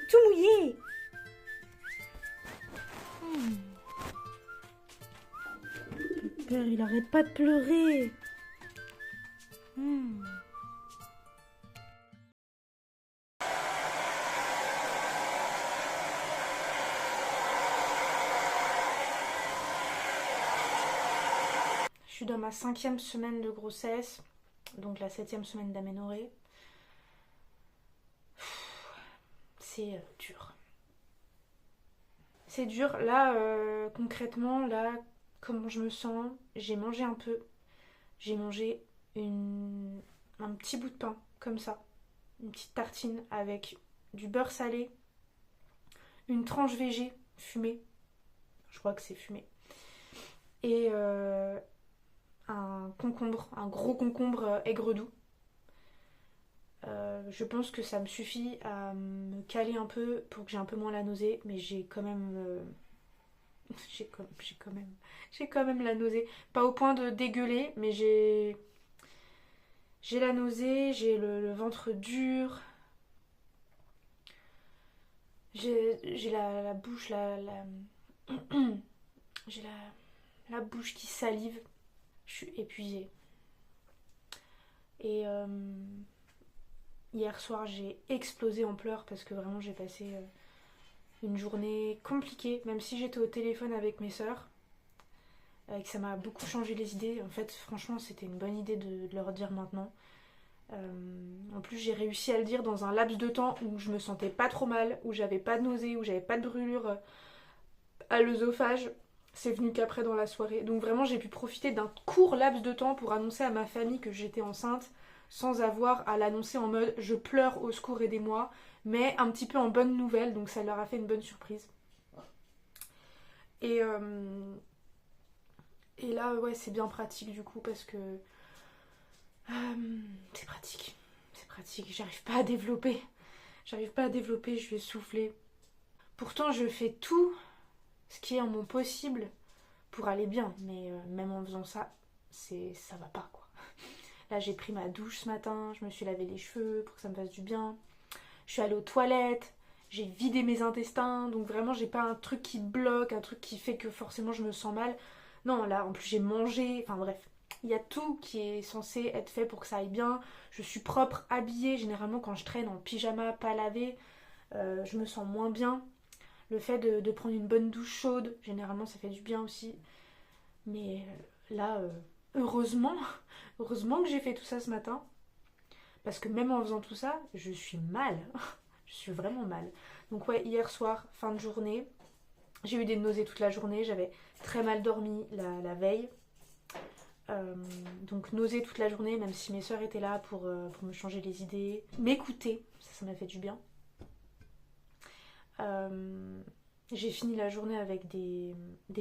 tout mouillé. Le père, il arrête pas de pleurer. Je suis dans ma 5e semaine de grossesse, donc la 7e semaine d'aménorrhée. C'est dur. C'est dur. Là, concrètement, là, comment je me sens, j'ai mangé un peu. J'ai mangé un petit bout de pain, comme ça. Une petite tartine avec du beurre salé, une tranche végé fumée. Je crois que c'est fumé. Et un concombre, un gros concombre aigre doux. Je pense que ça me suffit à me caler un peu pour que j'ai un peu moins la nausée, mais j'ai quand même j'ai quand même la nausée. Pas au point de dégueuler, mais j'ai la nausée, j'ai le ventre dur, j'ai la bouche j'ai la bouche qui salive. Je suis épuisée. Et hier soir, j'ai explosé en pleurs parce que vraiment j'ai passé une journée compliquée, même si j'étais au téléphone avec mes sœurs, et que ça m'a beaucoup changé les idées. En fait, franchement, c'était une bonne idée de leur dire maintenant. En plus, j'ai réussi à le dire dans un laps de temps où je me sentais pas trop mal, où j'avais pas de nausée, où j'avais pas de brûlure à l'œsophage. C'est venu qu'après dans la soirée. Donc vraiment, j'ai pu profiter d'un court laps de temps pour annoncer à ma famille que j'étais enceinte, sans avoir à l'annoncer en mode je pleure, au secours, aidez-moi, mais un petit peu en bonne nouvelle, donc ça leur a fait une bonne surprise. Et, et là, ouais, c'est bien pratique du coup, parce que c'est pratique. C'est pratique, j'arrive pas à développer. Je vais souffler. Pourtant, je fais tout ce qui est en mon possible pour aller bien, mais même en faisant ça, ça va pas quoi. Là, j'ai pris ma douche ce matin, je me suis lavé les cheveux pour que ça me fasse du bien. Je suis allée aux toilettes, j'ai vidé mes intestins, donc vraiment, j'ai pas un truc qui bloque, un truc qui fait que forcément je me sens mal. Non, là, en plus, j'ai mangé, enfin bref. Il y a tout qui est censé être fait pour que ça aille bien. Je suis propre, habillée. Généralement, quand je traîne en pyjama, pas lavé, je me sens moins bien. Le fait de prendre une bonne douche chaude, généralement, ça fait du bien aussi. Mais là, heureusement, heureusement que j'ai fait tout ça ce matin. Parce que même en faisant tout ça, je suis mal. Je suis vraiment mal. Donc ouais, hier soir, fin de journée, j'ai eu des nausées toute la journée. J'avais très mal dormi la veille. Donc nausées toute la journée, même si mes soeurs étaient là pour me changer les idées. M'écouter, ça m'a fait du bien. J'ai fini la journée avec des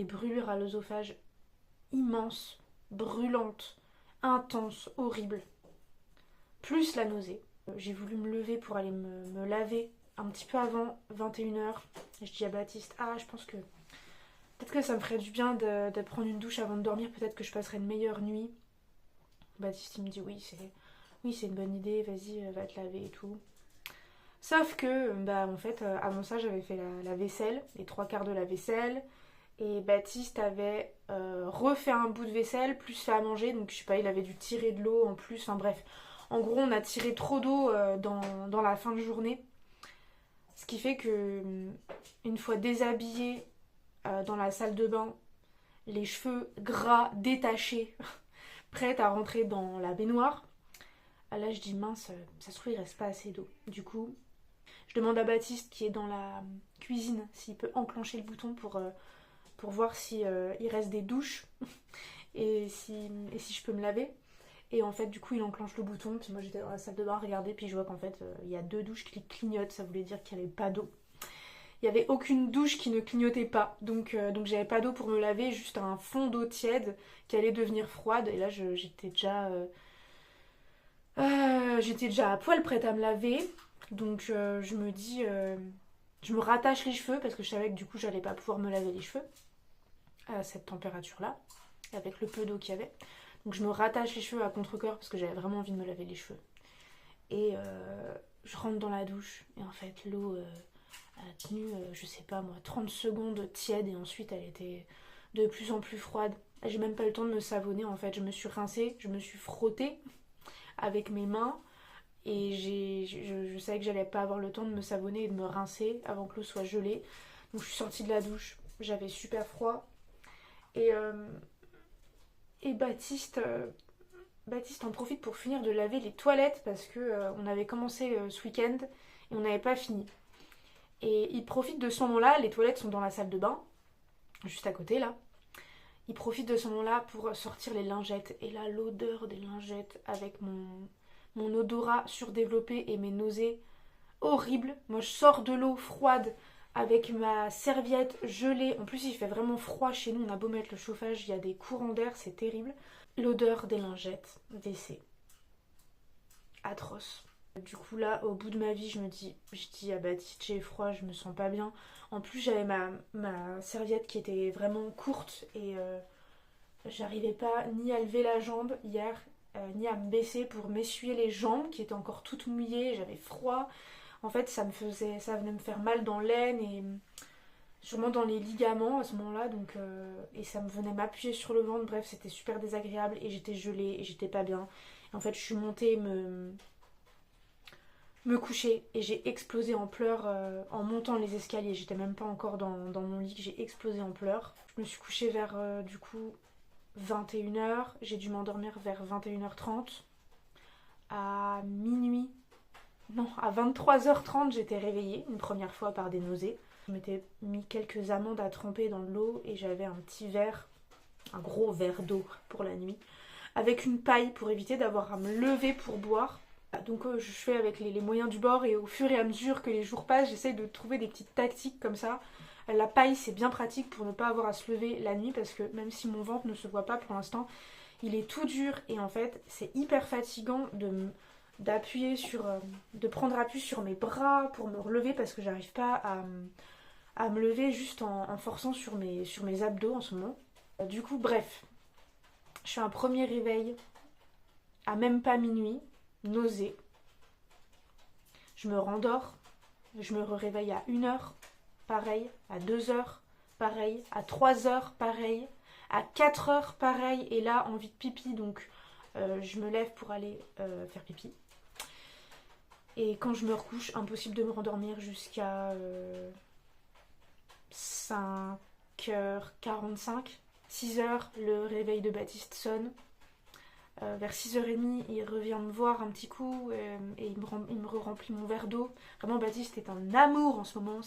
brûlures à l'œsophage immenses, brûlantes, intenses, horribles. Plus la nausée. J'ai voulu me lever pour aller me laver un petit peu avant 21h. Je dis à Baptiste, je pense que peut-être que ça me ferait du bien de prendre une douche avant de dormir, peut-être que je passerai une meilleure nuit. Baptiste il me dit oui c'est une bonne idée, vas-y va te laver et tout. Sauf que en fait avant ça j'avais fait la vaisselle, les 3/4 de la vaisselle, et Baptiste avait refait un bout de vaisselle plus fait à manger, donc je sais pas, il avait dû tirer de l'eau en plus, enfin bref. En gros on a tiré trop d'eau dans la fin de journée, ce qui fait que une fois déshabillée dans la salle de bain, les cheveux gras, détachés, prête à rentrer dans la baignoire. Là je dis mince, ça se trouve il reste pas assez d'eau. Du coup, je demande à Baptiste qui est dans la cuisine s'il peut enclencher le bouton pour voir si il reste des douches et si je peux me laver. Et en fait du coup il enclenche le bouton, puis moi j'étais dans la salle de bain à regarder, puis je vois qu'en fait il y a 2 douches qui clignotent, ça voulait dire qu'il n'y avait pas d'eau. Il n'y avait aucune douche qui ne clignotait pas, donc j'avais pas d'eau pour me laver, juste un fond d'eau tiède qui allait devenir froide, et là j'étais déjà à poil prête à me laver, donc je me dis, je me rattache les cheveux parce que je savais que du coup j'allais pas pouvoir me laver les cheveux à cette température là, avec le peu d'eau qu'il y avait, donc je me rattache les cheveux à contre-cœur parce que j'avais vraiment envie de me laver les cheveux, et je rentre dans la douche, et en fait l'eau Elle a tenu, je sais pas moi, 30 secondes tiède et ensuite elle était de plus en plus froide. J'ai même pas eu le temps de me savonner en fait. Je me suis rincée, je me suis frottée avec mes mains et je savais que j'allais pas avoir le temps de me savonner et de me rincer avant que l'eau soit gelée. Donc je suis sortie de la douche, j'avais super froid. Et, euh, et Baptiste en profite pour finir de laver les toilettes parce que on avait commencé ce week-end et on n'avait pas fini. Et il profite de ce moment-là, les toilettes sont dans la salle de bain, juste à côté là. Il profite de ce moment-là pour sortir les lingettes. Et là, l'odeur des lingettes avec mon odorat surdéveloppé et mes nausées horribles. Moi, je sors de l'eau froide avec ma serviette gelée. En plus, il fait vraiment froid chez nous. On a beau mettre le chauffage, il y a des courants d'air, c'est terrible. L'odeur des lingettes, d'essai. Atroce. Du coup, là, au bout de ma vie, je dis à Baptiste, j'ai froid, je me sens pas bien. En plus, j'avais ma serviette qui était vraiment courte et j'arrivais pas ni à lever la jambe hier, ni à me baisser pour m'essuyer les jambes qui étaient encore toutes mouillées. J'avais froid. En fait, ça venait me faire mal dans l'aine et sûrement dans les ligaments à ce moment-là. Donc, et ça me venait m'appuyer sur le ventre. Bref, c'était super désagréable et j'étais gelée et j'étais pas bien. Et en fait, je suis montée me coucher et j'ai explosé en pleurs en montant les escaliers. J'étais même pas encore dans mon lit, j'ai explosé en pleurs. Je me suis couchée vers du coup 21h, j'ai dû m'endormir vers 21h30. À minuit, non, à 23h30, j'étais réveillée une première fois par des nausées. Je m'étais mis quelques amandes à tremper dans de l'eau et j'avais un petit verre, un gros verre d'eau pour la nuit, avec une paille pour éviter d'avoir à me lever pour boire. Donc je fais avec les moyens du bord et au fur et à mesure que les jours passent, j'essaye de trouver des petites tactiques comme ça. La paille, c'est bien pratique pour ne pas avoir à se lever la nuit parce que même si mon ventre ne se voit pas pour l'instant, il est tout dur et en fait, c'est hyper fatigant d'appuyer sur, de prendre appui sur mes bras pour me relever parce que j'arrive pas à me lever juste en forçant sur mes abdos en ce moment. Du coup, bref, je fais un premier réveil à même pas minuit, nausée. Je me rendors, je me réveille à 1h, pareil, à 2h, pareil, à 3h, pareil, à 4h, pareil, et là, envie de pipi, donc je me lève pour aller faire pipi. Et quand je me recouche, impossible de me rendormir jusqu'à 5h45, 6h, le réveil de Baptiste sonne. Vers 6h30, il revient me voir un petit coup et il me remplit mon verre d'eau. Vraiment, Baptiste est un amour en ce moment.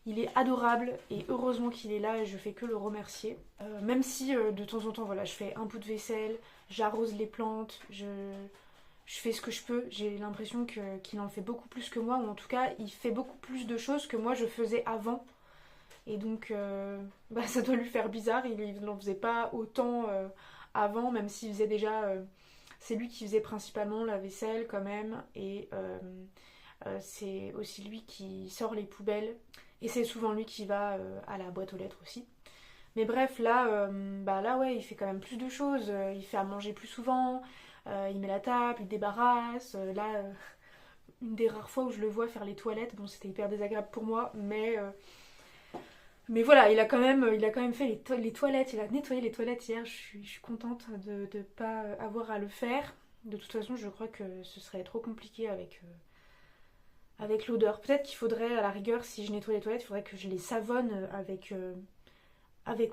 Il est adorable et heureusement qu'il est là et je fais que le remercier. Même si de temps en temps, voilà, je fais un bout de vaisselle, j'arrose les plantes, je fais ce que je peux. J'ai l'impression qu'il en fait beaucoup plus que moi, ou en tout cas, il fait beaucoup plus de choses que moi je faisais avant. Et donc, ça doit lui faire bizarre. Il n'en faisait pas autant avant, même s'il faisait déjà. C'est lui qui faisait principalement la vaisselle quand même. Et c'est aussi lui qui sort les poubelles. Et c'est souvent lui qui va à la boîte aux lettres aussi. Mais bref, là ouais, il fait quand même plus de choses. Il fait à manger plus souvent. Il met la table, il débarrasse. Une des rares fois où je le vois faire les toilettes, bon, c'était hyper désagréable pour moi, mais voilà, il a quand même fait les toilettes, il a nettoyé les toilettes hier, je suis contente de ne pas avoir à le faire. De toute façon, je crois que ce serait trop compliqué avec l'odeur. Peut-être qu'il faudrait, à la rigueur, si je nettoie les toilettes, il faudrait que je les savonne avec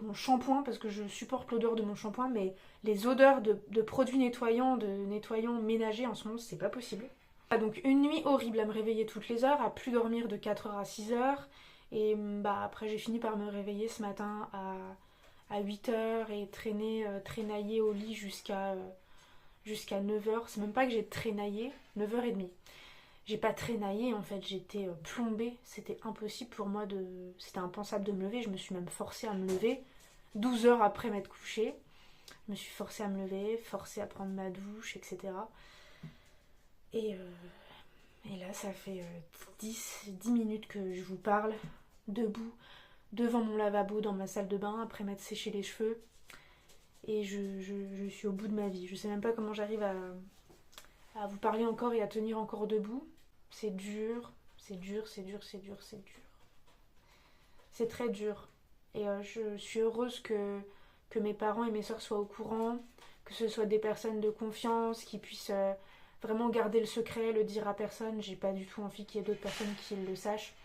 mon shampoing, parce que je supporte l'odeur de mon shampoing, mais les odeurs de produits nettoyants, de nettoyants ménagers en ce moment, c'est pas possible. Donc une nuit horrible à me réveiller toutes les heures, à plus dormir de 4h à 6h. Et après j'ai fini par me réveiller ce matin à 8h et traînailler au lit jusqu'à 9h. C'est même pas que j'ai traînaillé, 9h30. J'ai pas traînaillé en fait, j'étais plombée. C'était impossible pour moi C'était impensable de me lever, je me suis même forcée à me lever. 12 heures après m'être couchée. Je me suis forcée à me lever, forcée à prendre ma douche, etc. Et là, ça fait 10 minutes que je vous parle, debout, devant mon lavabo dans ma salle de bain, après m'être séché les cheveux. Et je suis au bout de ma vie. Je sais même pas comment j'arrive à vous parler encore et à tenir encore debout. C'est dur, c'est dur, c'est dur, c'est dur, c'est dur. C'est très dur. Et je suis heureuse que mes parents et mes soeurs soient au courant, que ce soit des personnes de confiance qui puissent vraiment garder le secret, le dire à personne. J'ai pas du tout envie qu'il y ait d'autres personnes qui le sachent.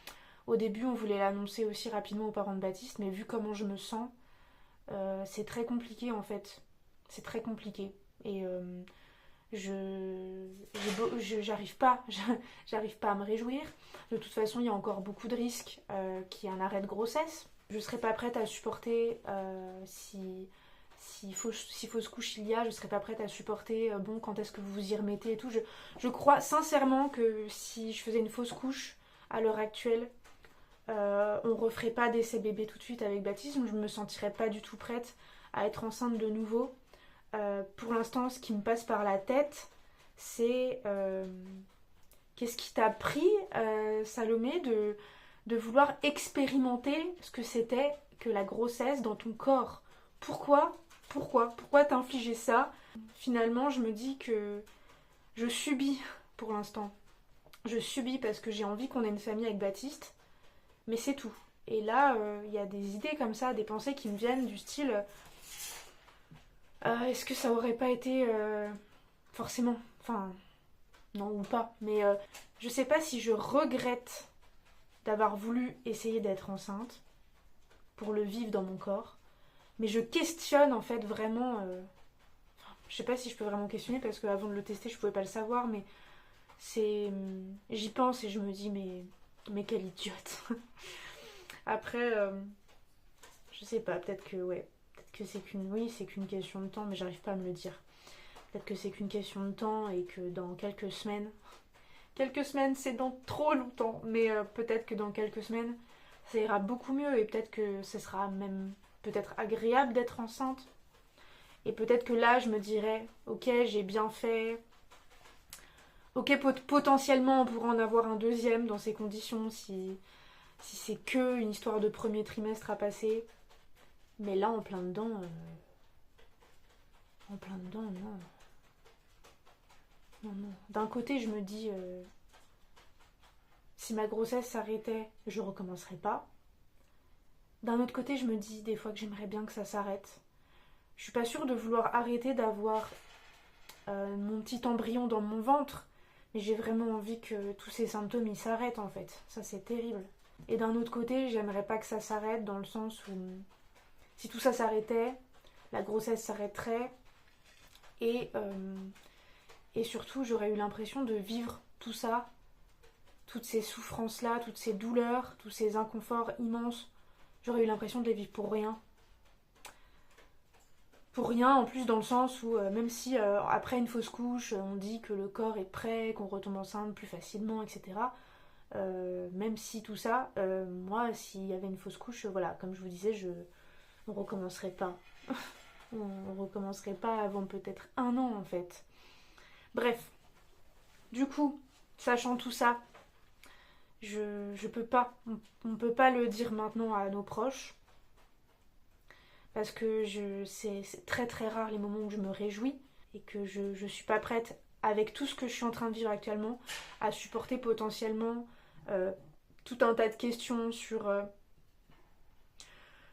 Au début, on voulait l'annoncer aussi rapidement aux parents de Baptiste, mais vu comment je me sens, c'est très compliqué en fait. C'est très compliqué. Et j'arrive pas, j'arrive pas à me réjouir. De toute façon, il y a encore beaucoup de risques qu'il y ait un arrêt de grossesse. Je serais pas prête à supporter si fausse couche il y a, je serais pas prête à supporter bon quand est-ce que vous vous y remettez et tout. Je crois sincèrement que si je faisais une fausse couche à l'heure actuelle, on referait pas d'essai bébé tout de suite avec Baptiste. Je me sentirais pas du tout prête à être enceinte de nouveau. Pour l'instant, ce qui me passe par la tête, c'est qu'est-ce qui t'a pris, Salomé, de vouloir expérimenter ce que c'était que la grossesse dans ton corps. Pourquoi t'infliger ça? Finalement, je me dis que je subis pour l'instant. Je subis parce que j'ai envie qu'on ait une famille avec Baptiste, mais c'est tout. Et là, il y a des idées comme ça, des pensées qui me viennent du style est-ce que ça aurait pas été forcément, enfin, non ou pas, mais je sais pas si je regrette d'avoir voulu essayer d'être enceinte pour le vivre dans mon corps, mais je questionne en fait vraiment. Je sais pas si je peux vraiment questionner parce qu'avant de le tester, je pouvais pas le savoir, mais c'est. J'y pense et je me dis, mais quelle idiote! Après, je sais pas, peut-être que, ouais, peut-être que c'est qu'une. Oui, c'est qu'une question de temps, mais j'arrive pas à me le dire. Peut-être que c'est qu'une question de temps et que dans quelques semaines. Quelques semaines, c'est dans trop longtemps, mais peut-être que dans quelques semaines, ça ira beaucoup mieux et peut-être que ce sera même peut-être agréable d'être enceinte. Et peut-être que là, je me dirais, ok, j'ai bien fait. Ok, potentiellement, on pourra en avoir un deuxième dans ces conditions si c'est que une histoire de premier trimestre à passer. Mais là, en plein dedans, non. Non, non. D'un côté, je me dis, si ma grossesse s'arrêtait, je recommencerais pas. D'un autre côté, je me dis des fois que j'aimerais bien que ça s'arrête. Je suis pas sûre de vouloir arrêter d'avoir mon petit embryon dans mon ventre, mais j'ai vraiment envie que tous ces symptômes ils s'arrêtent en fait. Ça c'est terrible. Et d'un autre côté, j'aimerais pas que ça s'arrête dans le sens où si tout ça s'arrêtait, la grossesse s'arrêterait et, euh, et surtout j'aurais eu l'impression de vivre tout ça, toutes ces souffrances-là, toutes ces douleurs, tous ces inconforts immenses. J'aurais eu l'impression de les vivre pour rien. Pour rien, en plus dans le sens où même si après une fausse couche, on dit que le corps est prêt, qu'on retombe enceinte plus facilement, etc. Même si tout ça, moi, s'il y avait une fausse couche, voilà, comme je vous disais, on recommencerait pas. On recommencerait pas avant peut-être un an en fait. Bref, du coup, sachant tout ça, je peux pas, on peut pas le dire maintenant à nos proches parce que c'est très très rare les moments où je me réjouis et que je suis pas prête avec tout ce que je suis en train de vivre actuellement à supporter potentiellement euh, tout un tas de questions sur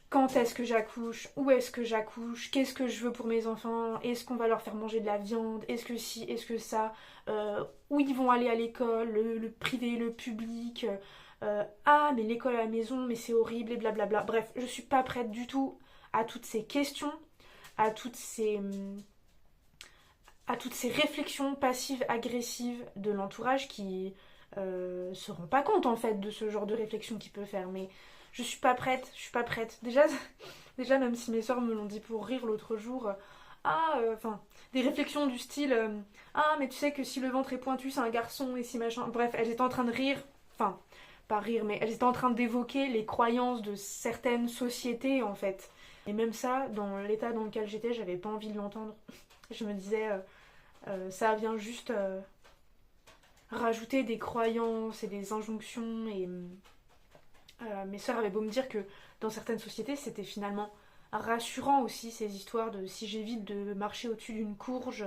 quand est-ce que j'accouche, où est-ce que j'accouche, qu'est-ce que je veux pour mes enfants, est-ce qu'on va leur faire manger de la viande, est-ce que si, est-ce que ça, où ils vont aller à l'école, le privé, le public, ah mais l'école à la maison, mais c'est horrible et blablabla. Bref, je suis pas prête du tout à toutes ces questions, à toutes ces, à toutes ces réflexions passives, agressives de l'entourage qui se rend pas compte en fait de ce genre de réflexion qu'il peut faire. Mais je suis pas prête, je suis pas prête. Déjà même si mes soeurs me l'ont dit pour rire l'autre jour, enfin, des réflexions du style, ah mais tu sais que si le ventre est pointu c'est un garçon et si machin. Bref, elles étaient en train de rire, enfin, pas rire, mais elles étaient en train d'évoquer les croyances de certaines sociétés en fait. Et même ça, dans l'état dans lequel j'étais, j'avais pas envie de l'entendre. Je me disais, ça vient juste rajouter des croyances et des injonctions. Et mes soeurs avaient beau me dire que dans certaines sociétés, c'était finalement rassurant aussi ces histoires de si j'évite de marcher au-dessus d'une courge,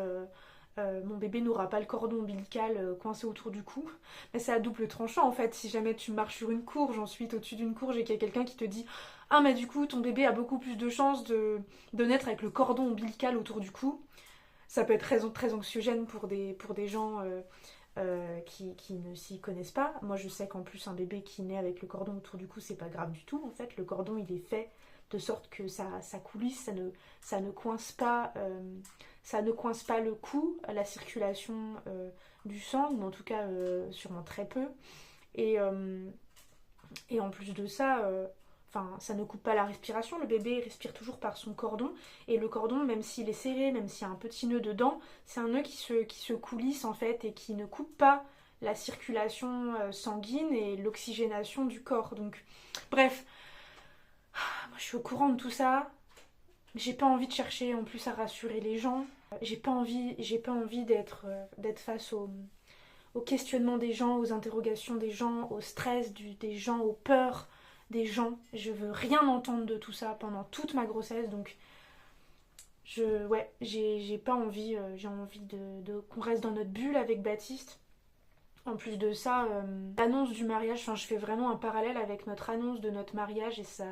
mon bébé n'aura pas le cordon ombilical coincé autour du cou. Mais c'est à double tranchant en fait. Si jamais tu marches sur une courge, ensuite au-dessus d'une courge et qu'il y a quelqu'un qui te dit ah mais du coup ton bébé a beaucoup plus de chances de naître avec le cordon ombilical autour du cou, ça peut être très anxiogène pour des gens qui ne s'y connaissent pas. Moi je sais qu'en plus un bébé qui naît avec le cordon autour du cou c'est pas grave du tout en fait. Le cordon il est fait de sorte que ça coulisse, ça ne coince pas le cou, la circulation du sang, ou en tout cas sûrement très peu. Et, euh, et en plus de ça, ça ne coupe pas la respiration, le bébé respire toujours par son cordon, et le cordon, même s'il est serré, même s'il y a un petit nœud dedans, c'est un nœud qui se coulisse en fait, et qui ne coupe pas la circulation sanguine et l'oxygénation du corps. Donc, bref, moi je suis au courant de tout ça. J'ai pas envie de chercher en plus à rassurer les gens. J'ai pas envie d'être face au questionnement des gens, aux interrogations des gens, au stress des gens, aux peurs des gens. Je veux rien entendre de tout ça pendant toute ma grossesse. Donc, j'ai pas envie. J'ai envie qu'on reste dans notre bulle avec Baptiste. En plus de ça, l'annonce du mariage, je fais vraiment un parallèle avec notre annonce de notre mariage et ça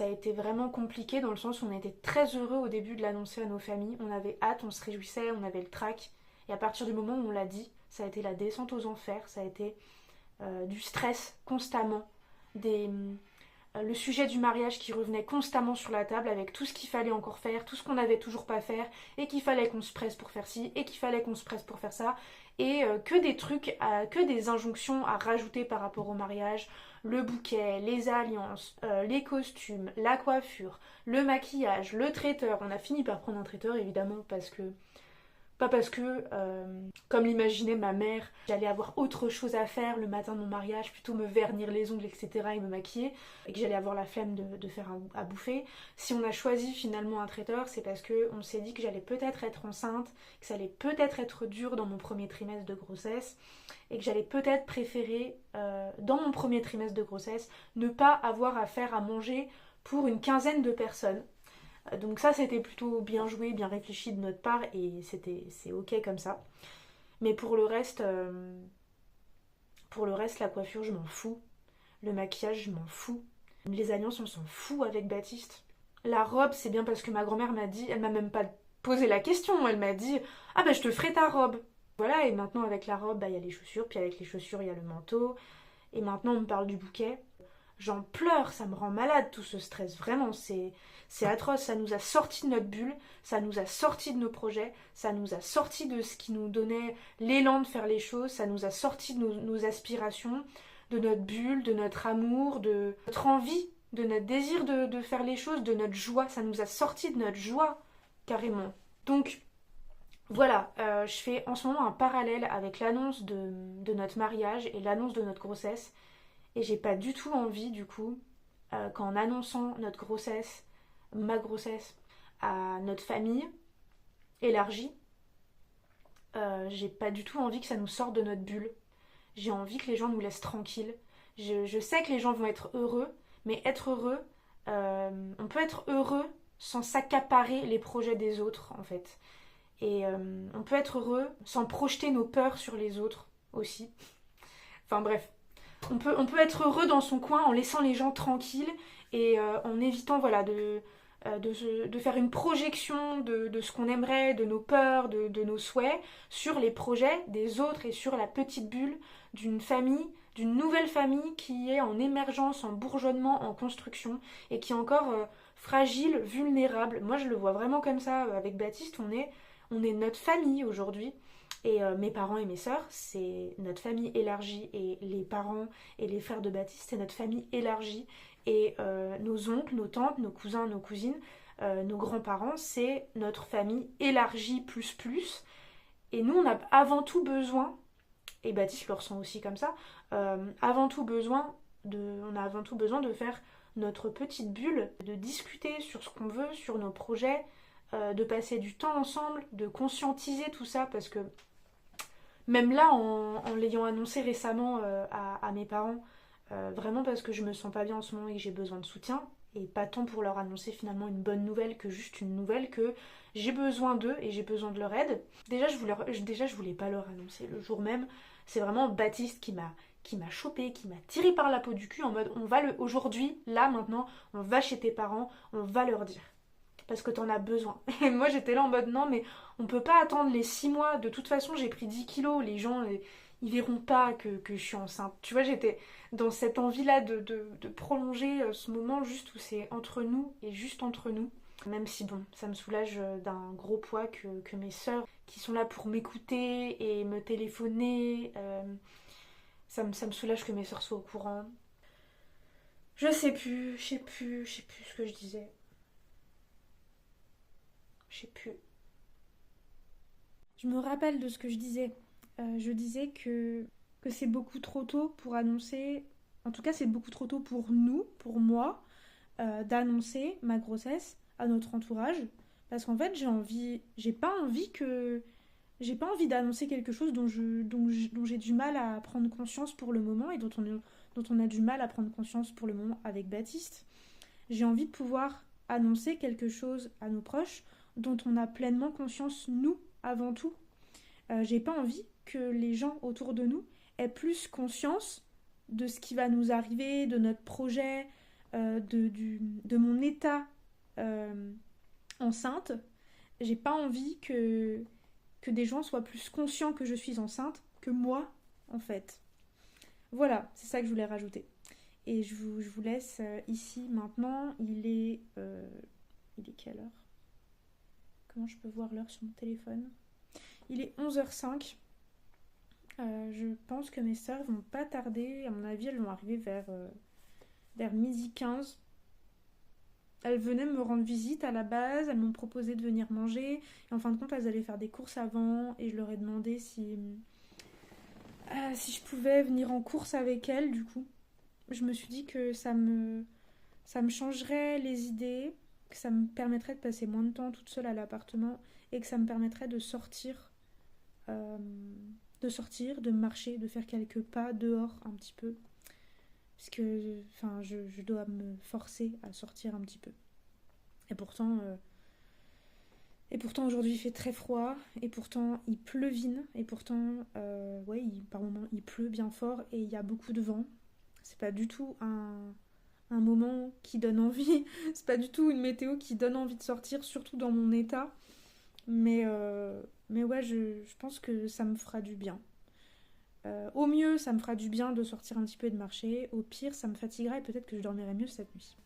a été vraiment compliqué dans le sens où on était très heureux au début de l'annoncer à nos familles. On avait hâte, on se réjouissait, on avait le trac. Et à partir du moment où on l'a dit, ça a été la descente aux enfers, ça a été du stress constamment, le sujet du mariage qui revenait constamment sur la table avec tout ce qu'il fallait encore faire, tout ce qu'on n'avait toujours pas faire, et qu'il fallait qu'on se presse pour faire ci, et qu'il fallait qu'on se presse pour faire ça, et que des trucs, que des injonctions à rajouter par rapport au mariage, le bouquet, les alliances, les costumes, la coiffure, le maquillage, le traiteur. On a fini par prendre un traiteur évidemment pas parce que, comme l'imaginait ma mère, j'allais avoir autre chose à faire le matin de mon mariage, plutôt me vernir les ongles, etc. et me maquiller, et que j'allais avoir la flemme de faire à bouffer. Si on a choisi finalement un traiteur, c'est parce qu'on s'est dit que j'allais peut-être être enceinte, que ça allait peut-être être dur dans mon premier trimestre de grossesse, et que j'allais peut-être préférer, dans mon premier trimestre de grossesse, ne pas avoir à faire à manger pour une quinzaine de personnes. Donc ça c'était plutôt bien joué, bien réfléchi de notre part et c'est ok comme ça. Mais pour le reste la coiffure je m'en fous, le maquillage je m'en fous, les alliances on s'en fout avec Baptiste. La robe c'est bien parce que ma grand-mère m'a dit, elle m'a même pas posé la question, elle m'a dit ah bah je te ferai ta robe. Voilà, et maintenant avec la robe il y a les chaussures, puis avec les chaussures il y a le manteau, et maintenant on me parle du bouquet. J'en pleure, ça me rend malade tout ce stress, vraiment, c'est atroce, ça nous a sortis de notre bulle, ça nous a sortis de nos projets, ça nous a sortis de ce qui nous donnait l'élan de faire les choses, ça nous a sortis de nos aspirations, de notre bulle, de notre amour, de notre envie, de notre désir de faire les choses, de notre joie, ça nous a sortis de notre joie, carrément. Donc, voilà, je fais en ce moment un parallèle avec l'annonce de notre mariage et l'annonce de notre grossesse. Et j'ai pas du tout envie, du coup, qu'en annonçant notre grossesse, ma grossesse, à notre famille élargie, j'ai pas du tout envie que ça nous sorte de notre bulle. J'ai envie que les gens nous laissent tranquilles. Je sais que les gens vont être heureux, mais être heureux, on peut être heureux sans s'accaparer les projets des autres, en fait. Et on peut être heureux sans projeter nos peurs sur les autres aussi. Enfin bref, on peut être heureux dans son coin en laissant les gens tranquilles et en évitant voilà, de faire une projection de ce qu'on aimerait, de nos peurs, de nos souhaits sur les projets des autres et sur la petite bulle d'une famille, d'une nouvelle famille qui est en émergence, en bourgeonnement, en construction et qui est encore fragile, vulnérable. Moi je le vois vraiment comme ça avec Baptiste, on est notre famille aujourd'hui. Et mes parents et mes sœurs, c'est notre famille élargie. Et les parents et les frères de Baptiste, c'est notre famille élargie. Et nos oncles, nos tantes, nos cousins, nos cousines, nos grands-parents, c'est notre famille élargie plus plus. Et nous, on a avant tout besoin, et Baptiste le ressent aussi comme ça, on a avant tout besoin de faire notre petite bulle, de discuter sur ce qu'on veut, sur nos projets, de passer du temps ensemble, de conscientiser tout ça, parce que même là, en l'ayant annoncé récemment à mes parents, vraiment parce que je me sens pas bien en ce moment et que j'ai besoin de soutien, Et pas tant pour leur annoncer finalement une bonne nouvelle que juste une nouvelle que j'ai besoin d'eux et j'ai besoin de leur aide. Déjà, je voulais pas leur annoncer le jour même. C'est vraiment Baptiste qui m'a chopé, qui m'a tiré par la peau du cul en mode aujourd'hui, là maintenant, on va chez tes parents, on va leur dire. Parce que t'en as besoin. Et moi j'étais là en mode non mais on peut pas attendre les 6 mois. De toute façon j'ai pris 10 kilos. Les gens ils verront pas que je suis enceinte. Tu vois, j'étais dans cette envie là de prolonger ce moment juste où c'est entre nous et juste entre nous. Même si bon, ça me soulage d'un gros poids que mes sœurs qui sont là pour m'écouter et me téléphoner. Ça me soulage que mes sœurs soient au courant. Je sais plus ce que je disais. Je sais plus. Je me rappelle de ce que je disais. Je disais que c'est beaucoup trop tôt pour annoncer, en tout cas c'est beaucoup trop tôt pour nous, pour moi, d'annoncer ma grossesse à notre entourage. Parce qu'en fait j'ai pas envie d'annoncer quelque chose dont j'ai du mal à prendre conscience pour le moment et dont on a du mal à prendre conscience pour le moment avec Baptiste. J'ai envie de pouvoir annoncer quelque chose à nos proches dont on a pleinement conscience, nous, avant tout. J'ai pas envie que les gens autour de nous aient plus conscience de ce qui va nous arriver, de notre projet, de mon état euh, enceinte. J'ai pas envie que des gens soient plus conscients que je suis enceinte que moi, en fait. Voilà, c'est ça que je voulais rajouter. Et je vous laisse ici maintenant. Il est quelle heure? Comment je peux voir l'heure sur mon téléphone? Il est 11h05. Je pense que mes sœurs vont pas tarder. À mon avis, elles vont arriver vers midi 15. Elles venaient me rendre visite à la base. Elles m'ont proposé de venir manger. Et en fin de compte, elles allaient faire des courses avant. Et je leur ai demandé si je pouvais venir en course avec elles, du coup. Je me suis dit que ça me changerait les idées, que ça me permettrait de passer moins de temps toute seule à l'appartement et que ça me permettrait euh, de marcher, de faire quelques pas dehors un petit peu. Parce que enfin, je dois me forcer à sortir un petit peu. Et pourtant, euh, et pourtant aujourd'hui il fait très froid, et pourtant il pleuvine, et pourtant, ouais, par moments il pleut bien fort et il y a beaucoup de vent. C'est pas du tout un moment qui donne envie. C'est pas du tout une météo qui donne envie de sortir, surtout dans mon état. Mais ouais, je pense que ça me fera du bien. Au mieux, ça me fera du bien de sortir un petit peu et de marcher. Au pire, ça me fatiguera et peut-être que je dormirai mieux cette nuit.